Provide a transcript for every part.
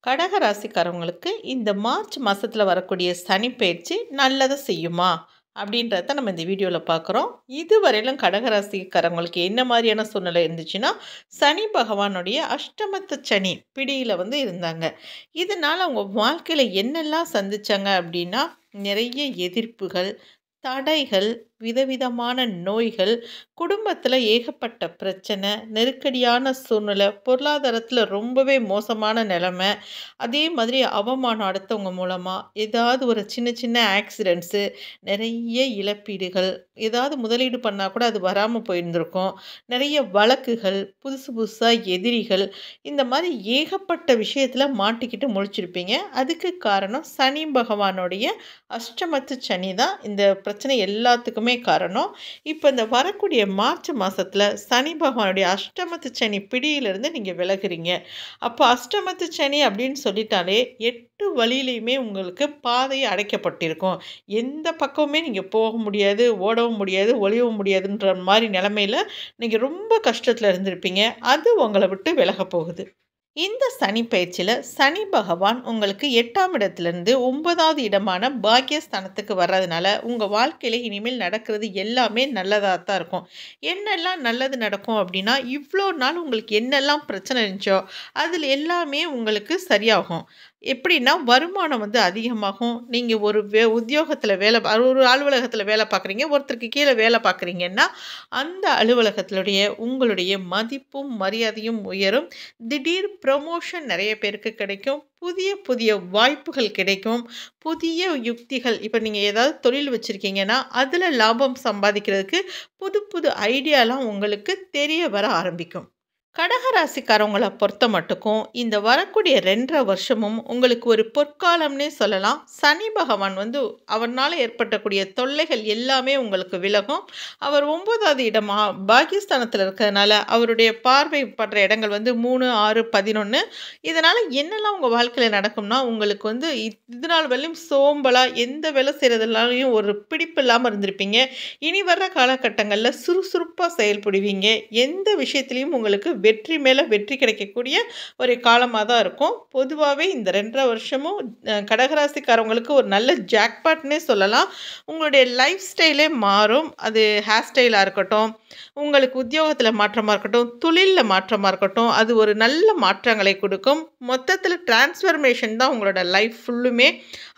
கடக ராசிக்காரவங்களுக்கு இந்த மார்ச் மாசத்துல வரக்கூடிய சனி பெயர்ச்சி நல்லதை செய்யுமா? அப்படின்றத நம்ம இந்த வீடியோல பார்க்குறோம். இதுவரையிலும் கடக ராசிக்காரவங்களுக்கு என்ன மாதிரியான சூழ்நிலை இருந்துச்சுன்னா, சனி பகவானுடைய அஷ்டமத்து சனி பிடியில இருந்தாங்க. இதனால அவங்க வாழ்க்கையில என்னெல்லாம் சந்திச்சாங்க அப்படின்னா, நிறைய எதிர்ப்புகள், தடைகள், விதவிதமான நோய்கள், குடும்பத்தில் ஏகப்பட்ட பிரச்சனை, நெருக்கடியான சூழ்நிலை, பொருளாதாரத்தில் ரொம்பவே மோசமான நிலைமை, அதே மாதிரி அவமானம் அடுத்தவங்க மூலமாக ஏதாவது ஒரு சின்ன சின்ன ஆக்சிடெண்ட்ஸு, நிறைய இழப்பீடுகள், ஏதாவது முதலீடு பண்ணால் கூட அது வராமல் போயிருந்திருக்கும், நிறைய வழக்குகள், புதுசு புதுசாக எதிரிகள், இந்த மாதிரி ஏகப்பட்ட விஷயத்தில் மாட்டிக்கிட்டு முழிச்சிருப்பீங்க. அதுக்கு காரணம் சனி பகவானுடைய அஷ்டமத்து சனி தான் இந்த பிரச்சனை எல்லாத்துக்குமே காரணம். இப்போ இந்த வரக்கூடிய மார்ச் மாதத்தில் சனி பகவானுடைய அஷ்டமத்து சனி பிடியிலிருந்து நீங்கள் விலகுறீங்க. அப்போ அஷ்டமத்து சனி அப்படின்னு சொல்லிட்டாலே 8 வழியிலையுமே உங்களுக்கு பாதை அடைக்கப்பட்டிருக்கும். எந்த பக்கமுமே நீங்கள் போக முடியாது, ஓடவும் முடியாது, ஒளியவும் முடியாதுன்ற மாதிரி நிலமையில நீங்கள் ரொம்ப கஷ்டத்தில் இருந்திருப்பீங்க. அது உங்களை விட்டு விலக போகுது. இந்த சனி பயிற்சியில் சனி பகவான் உங்களுக்கு 8ஆம் இடத்துலேருந்து 9வது இடமான பாக்கியஸ்தானத்துக்கு வர்றதுனால உங்கள் வாழ்க்கையில் இனிமேல் நடக்கிறது எல்லாமே நல்லதாக தான் இருக்கும். என்னெல்லாம் நல்லது நடக்கும் அப்படின்னா, இவ்வளோ நாள் உங்களுக்கு என்னெல்லாம் பிரச்சனை இருந்துச்சோ அதில் எல்லாமே உங்களுக்கு சரியாகும். எப்படின்னா, வருமானம் அதிகமாகும். நீங்கள் ஒரு உத்தியோகத்தில் ஒரு அலுவலகத்தில் வேலை பார்க்குறீங்க, ஒருத்தருக்கு கீழே வேலை பார்க்குறீங்கன்னா அந்த அலுவலகத்தினுடைய உங்களுடைய மதிப்பும் மரியாதையும் உயரும். திடீர் ப்ரமோஷன் நிறைய பேருக்கு கிடைக்கும். புதிய புதிய வாய்ப்புகள் கிடைக்கும். புதிய யுக்திகள், இப்போ நீங்கள் ஏதாவது தொழில் வச்சுருக்கீங்கன்னா அதில் லாபம் சம்பாதிக்கிறதுக்கு புது புது ஐடியாலாம் உங்களுக்கு தெரிய வர ஆரம்பிக்கும். கடகராசிக்காரவங்களை பொறுத்த மட்டுக்கும் இந்த வரக்கூடிய 2.5 வருஷமும் உங்களுக்கு ஒரு பொற்காலம்னே சொல்லலாம். சனி பகவான் அவனால் ஏற்பட்டக்கூடிய தொல்லைகள் எல்லாமே உங்களுக்கு விலகும். அவர் 9வது இடமா பாகிஸ்தானத்தில் இருக்கிறதுனால அவருடைய பார்வை படுற இடங்கள் 3, 6, 11. இதனால் என்னெல்லாம் உங்கள் வாழ்க்கையில் நடக்கும்னா, உங்களுக்கு இது நாள் வரையும் சோம்பலாக எந்த வேலை செய்கிறதுனாலையும் ஒரு பிடிப்பு இல்லாமல் இருந்திருப்பீங்க. இனி வர்ற காலகட்டங்களில் சுறுசுறுப்பாக செயல்படுவீங்க. எந்த விஷயத்துலையும் உங்களுக்கு வெற்றி மேலே வெற்றி கிடைக்கக்கூடிய ஒரு காலமாக தான் இருக்கும். பொதுவாகவே இந்த 2.5 வருஷமும் கடகராசிக்காரவங்களுக்கு ஒரு நல்ல ஜாக்பாட்னே சொல்லலாம். உங்களுடைய லைஃப் ஸ்டைலே மாறும். அது ஹேர் ஸ்டைலாக இருக்கட்டும், உங்களுக்கு உத்தியோகத்தில் மாற்றமாக இருக்கட்டும், தொழிலில் மாற்றமாக இருக்கட்டும், அது ஒரு நல்ல மாற்றங்களை கொடுக்கும். மொத்தத்தில் டிரான்ஸ்ஃபர்மேஷன் தான் உங்களோட லைஃப் ஃபுல்லுமே.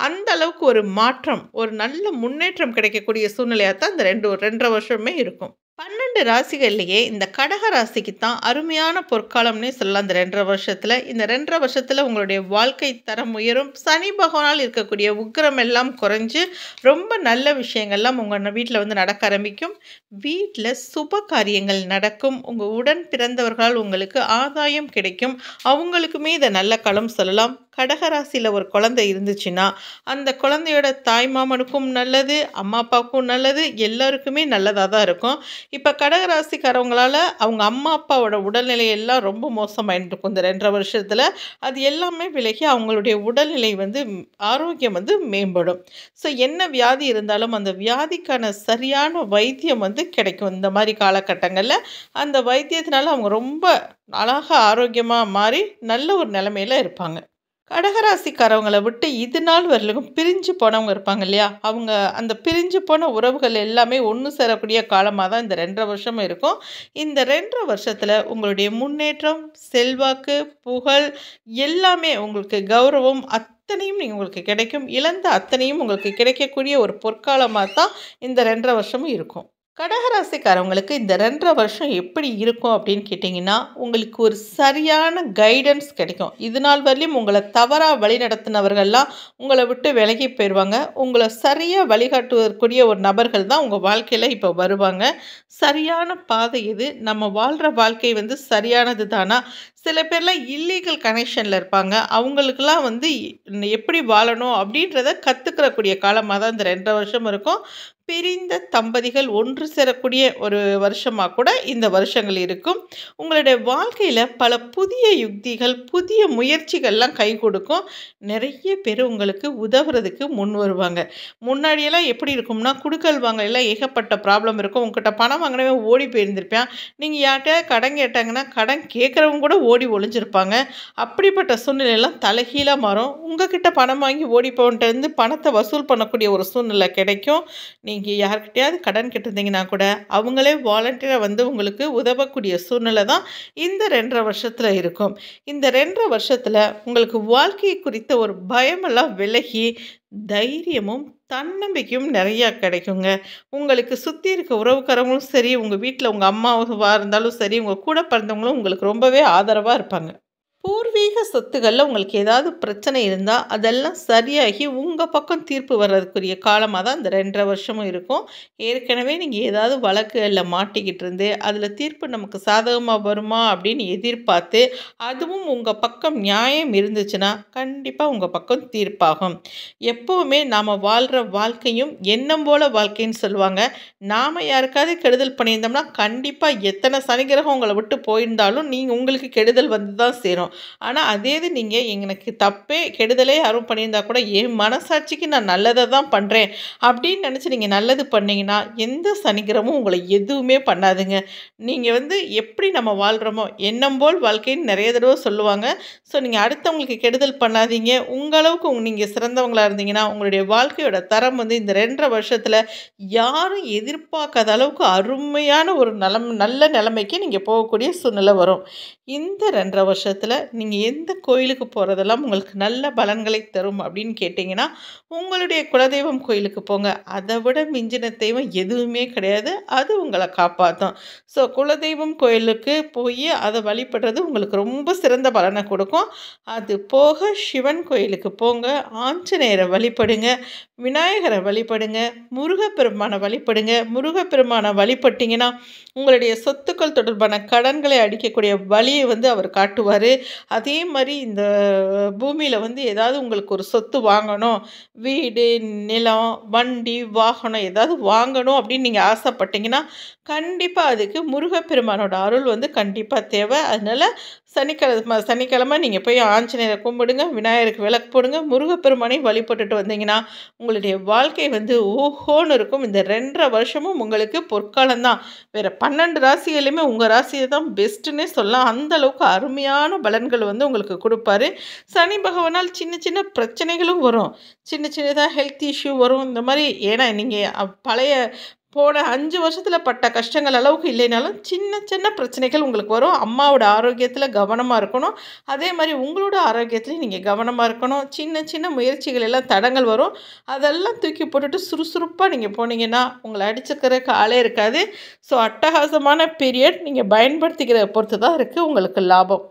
அந்த அளவுக்கு ஒரு மாற்றம், ஒரு நல்ல முன்னேற்றம் கிடைக்கக்கூடிய சூழ்நிலையாக தான் இந்த 2.5 வருஷமே இருக்கும். 12 ராசிகள்லேயே இந்த கடக ராசிக்கு தான் அருமையான பொற்காலம்னே சொல்லலாம். இந்த 2.5 வருஷத்தில், இந்த 2.5 வருஷத்தில் உங்களுடைய வாழ்க்கை தரம் உயரும். சனி பகவானால் இருக்கக்கூடிய உக்கிரம் எல்லாம் குறைஞ்சு ரொம்ப நல்ல விஷயங்கள்லாம் உங்கள் வீட்டில் நடக்க ஆரம்பிக்கும். வீட்டில் சுப காரியங்கள் நடக்கும். உங்கள் உடன் பிறந்தவர்களால் உங்களுக்கு ஆதாயம் கிடைக்கும். அவங்களுக்குமே இதை நல்ல காலம் சொல்லலாம். கடகராசியில் ஒரு குழந்தை இருந்துச்சுன்னா அந்த குழந்தையோட தாய் மாமனுக்கும் நல்லது, அம்மா அப்பாவுக்கும் நல்லது, எல்லாருக்குமே நல்லதாக தான் இருக்கும். இப்போ கடகராசிக்காரவங்களால் அவங்க அம்மா அப்பாவோட உடல்நிலையெல்லாம் ரொம்ப மோசமாயிட்டு இருக்கும் இந்த 2.5 வருஷத்தில். அது எல்லாமே விலகி அவங்களுடைய உடல்நிலை ஆரோக்கியம் மேம்படும். ஸோ என்ன வியாதி இருந்தாலும் அந்த வியாதிக்கான சரியான வைத்தியம் கிடைக்கும். இந்த மாதிரி காலகட்டங்களில் அந்த வைத்தியத்தினால அவங்க ரொம்ப அழகாக ஆரோக்கியமாக மாறி நல்ல ஒரு நிலைமையில் இருப்பாங்க. கடகராசிக்காரவங்களை விட்டு இது நாள் வரலும் பிரிஞ்சு போனவங்க இருப்பாங்க இல்லையா, அவங்க அந்த பிரிஞ்சு போன உறவுகள் எல்லாமே ஒன்று சேரக்கூடிய காலமாக தான் இந்த 2.5 வருஷமும் இருக்கும். இந்த 2.5 வருஷத்தில் உங்களுடைய முன்னேற்றம், செல்வாக்கு, புகழ் எல்லாமே உங்களுக்கு கௌரவம் அத்தனையும் உங்களுக்கு கிடைக்கும். இழந்த அத்தனையும் உங்களுக்கு கிடைக்கக்கூடிய ஒரு பொற்காலமாக தான் இந்த 2.5 வருஷமும் இருக்கும். கடகராசிக்காரவங்களுக்கு இந்த 2.5 வருஷம் எப்படி இருக்கும் அப்படின்னு கேட்டிங்கன்னா, உங்களுக்கு ஒரு சரியான கைடன்ஸ் கிடைக்கும். இது நாள் வரலையும் உங்களை தவறாக வழிநடத்தினவர்கள்லாம் உங்களை விட்டு விலகி போயிடுவாங்க. உங்களை சரியாக வழிகாட்டுவதற்குரிய ஒரு நபர்கள் தான் உங்கள் வாழ்க்கையில் இப்போ வருவாங்க. சரியான பாதை இது. நம்ம வாழ்கிற வாழ்க்கை சரியானது தானா? சில பேர்லாம் இல்லீகல் கனெக்ஷனில் இருப்பாங்க. அவங்களுக்கெல்லாம் எப்படி வாழணும் அப்படின்றத கற்றுக்கிறக்கூடிய காலமாக தான் இந்த 2.5 வருஷம் இருக்கும். பிரிந்த தம்பதிகள் ஒன்று சேரக்கூடிய ஒரு வருஷமாக கூட இந்த வருஷங்கள் இருக்கும். உங்களுடைய வாழ்க்கையில் பல புதிய யுக்திகள், புதிய முயற்சிகள்லாம் கை கொடுக்கும். நிறைய பேர் உங்களுக்கு உதவுறதுக்கு முன் வருவாங்க. முன்னாடியெல்லாம் எப்படி இருக்கும்னா, குடுக்கல் வாங்கல ஏகப்பட்ட ப்ராப்ளம் இருக்கும். உங்ககிட்ட பணம் வாங்கினவே ஓடி போயிருந்திருப்பான். நீங்கள் யார்கிட்டயா கடன் கேட்டாங்கன்னா கடன் கேட்குறவங்க கூட ஓடி ஒளிஞ்சிருப்பாங்க. அப்படிப்பட்ட சூழ்நிலையெல்லாம் தலைகீழாக மாறும். உங்ககிட்ட பணம் வாங்கி ஓடி போன்ட்டு பணத்தை வசூல் பண்ணக்கூடிய ஒரு சூழ்நிலை கிடைக்கும். நீங்கள் யார்கிட்டயாவது கடன் கேட்டிருந்தீங்கன்னா கூட அவங்களே வாலண்டியராக வந்து உங்களுக்கு உதவக்கூடிய சூழ்நிலை தான் இந்த 2.5 வருஷத்தில் இருக்கும். இந்த 2.5 வருஷத்தில் உங்களுக்கு வாழ்க்கை குறித்த ஒரு பயமெல்லாம் விலகி தைரியமும் தன்னம்பிக்கையும் நிறையா கிடைக்குங்க. உங்களுக்கு சுற்றி இருக்க உறவுக்காரங்களும் சரி, உங்கள் வீட்டில் உங்கள் அம்மாவாக இருந்தாலும் சரி, உங்கள் கூட பிறந்தவங்களும் உங்களுக்கு ரொம்பவே ஆதரவாக இருப்பாங்க. பூர்வீக சொத்துகளில் உங்களுக்கு ஏதாவது பிரச்சனை இருந்தால் அதெல்லாம் சரியாகி உங்கள் பக்கம் தீர்ப்பு வர்றதுக்குரிய காலமாக தான் இந்த 2.5 வருஷமும் இருக்கும். ஏற்கனவே நீங்கள் ஏதாவது வழக்குகளில் மாட்டிக்கிட்டு இருந்து அதில் தீர்ப்பு நமக்கு சாதகமாக வருமா அப்படின்னு எதிர்பார்த்து, அதுவும் உங்கள் பக்கம் நியாயம் இருந்துச்சுன்னா கண்டிப்பாக உங்கள் பக்கம் தீர்ப்பாகும். எப்போவுமே நாம் வாழ்கிற வாழ்க்கையும் எண்ணம் போல வாழ்க்கைன்னு சொல்லுவாங்க. நாம் யாருக்காவது கெடுதல் பண்ணியிருந்தோம்னா கண்டிப்பாக எத்தனை சனிக்கிரகம் உங்களை விட்டு போயிருந்தாலும் நீங்கள் உங்களுக்கு கெடுதல் வந்து தான் சேரும். ஆனால் அதே இது நீங்கள் எனக்கு தப்பே கெடுதலே யாரும் பண்ணியிருந்தா கூட என் மனசாட்சிக்கு நான் நல்லதை தான் பண்ணுறேன் அப்படின்னு நினச்சி நீங்கள் நல்லது பண்ணிங்கன்னா எந்த சனிக்கிரமும் உங்களை எதுவுமே பண்ணாதுங்க. நீங்கள் எப்படி நம்ம வாழ்கிறோமோ எண்ணம் போல் வாழ்க்கைன்னு நிறைய தடவை சொல்லுவாங்க. ஸோ நீங்கள் அடுத்தவங்களுக்கு கெடுதல் பண்ணாதீங்க. உங்களவுக்கு நீங்கள் சிறந்தவங்களாக இருந்தீங்கன்னா உங்களுடைய வாழ்க்கையோட தரம் இந்த 2.5 வருஷத்தில் யாரும் எதிர்பார்க்காத அளவுக்கு அருமையான ஒரு நல்ல நிலைமைக்கு நீங்கள் போகக்கூடிய சூழ்நிலை வரும். இந்த 2.5 வருஷத்தில் நீங்கள் எந்த கோயிலுக்கு போகிறதெல்லாம் உங்களுக்கு நல்ல பலன்களை தரும் அப்படின்னு கேட்டிங்கன்னா, உங்களுடைய குலதெய்வம் கோயிலுக்கு போங்க. அதை விட மிஞ்சின தெய்வம் எதுவுமே கிடையாது. அது உங்களை காப்பாற்றும். ஸோ குலதெய்வம் கோயிலுக்கு போய் அதை வழிபடுறது உங்களுக்கு ரொம்ப சிறந்த பலனை கொடுக்கும். அது போக சிவன் கோயிலுக்கு போங்க, ஆஞ்சநேயரை வழிபடுங்க, விநாயகரை வழிபடுங்க, முருகப்பெருமானை வழிபடுங்க. முருகப்பெருமானை வழிபட்டிங்கன்னா உங்களுடைய சொத்துக்கள் தொடர்பான கடன்களை அடிக்கக்கூடிய வழியை அவர் காட்டுவார். அதே மாதிரி இந்த பூமியில் ஏதாவது உங்களுக்கு ஒரு சொத்து வாங்கணும், வீடு, நிலம், வண்டி, வாகனம் ஏதாவது வாங்கணும் அப்படின்னு நீங்கள் ஆசைப்பட்டீங்கன்னா கண்டிப்பாக அதுக்கு முருகப்பெருமானோட அருள் கண்டிப்பாக தேவை. அதனால் சனிக்கிழமை நீங்கள் போய் ஆஞ்சநேயரை கும்பிடுங்க, விநாயகருக்கு விளக்கு போடுங்க, முருகப்பெருமானையும் வழிபட்டுட்டு வந்தீங்கன்னா உங்களுடைய வாழ்க்கை ஓஹோன்னு இருக்கும். இந்த 2.5 வருஷமும் உங்களுக்கு பொற்காலம்தான். வேறு 12 ராசிகளுமே உங்கள் ராசியை தான் பெஸ்ட்டுன்னே சொல்லலாம். அந்த அளவுக்கு அருமையான பலன்கள் உங்களுக்கு கொடுப்பாரு. சனி பகவானால் சின்ன சின்ன பிரச்சனைகளும் வரும், சின்ன சின்னதாக ஹெல்த் இஷ்யூ வரும். இந்த மாதிரி ஏன்னா நீங்கள் பழைய போன 5 வருஷத்தில் பட்ட கஷ்டங்கள் அளவுக்கு இல்லைனாலும் சின்ன சின்ன பிரச்சனைகள் உங்களுக்கு வரும். அம்மாவோட ஆரோக்கியத்தில் கவனமாக இருக்கணும். அதே மாதிரி உங்களோட ஆரோக்கியத்துலையும் நீங்கள் கவனமாக இருக்கணும். சின்ன சின்ன முயற்சிகள் எல்லாம் தடங்கள் வரும். அதெல்லாம் தூக்கி போட்டுட்டு சுறுசுறுப்பாக நீங்கள் போனீங்கன்னா உங்களை அடிச்சுக்கிறதுக்கு ஆளே இருக்காது. ஸோ அட்டகாசமான பீரியட். நீங்கள் பயன்படுத்திக்கிறத பொறுத்து தான் இருக்குது உங்களுக்கு லாபம்.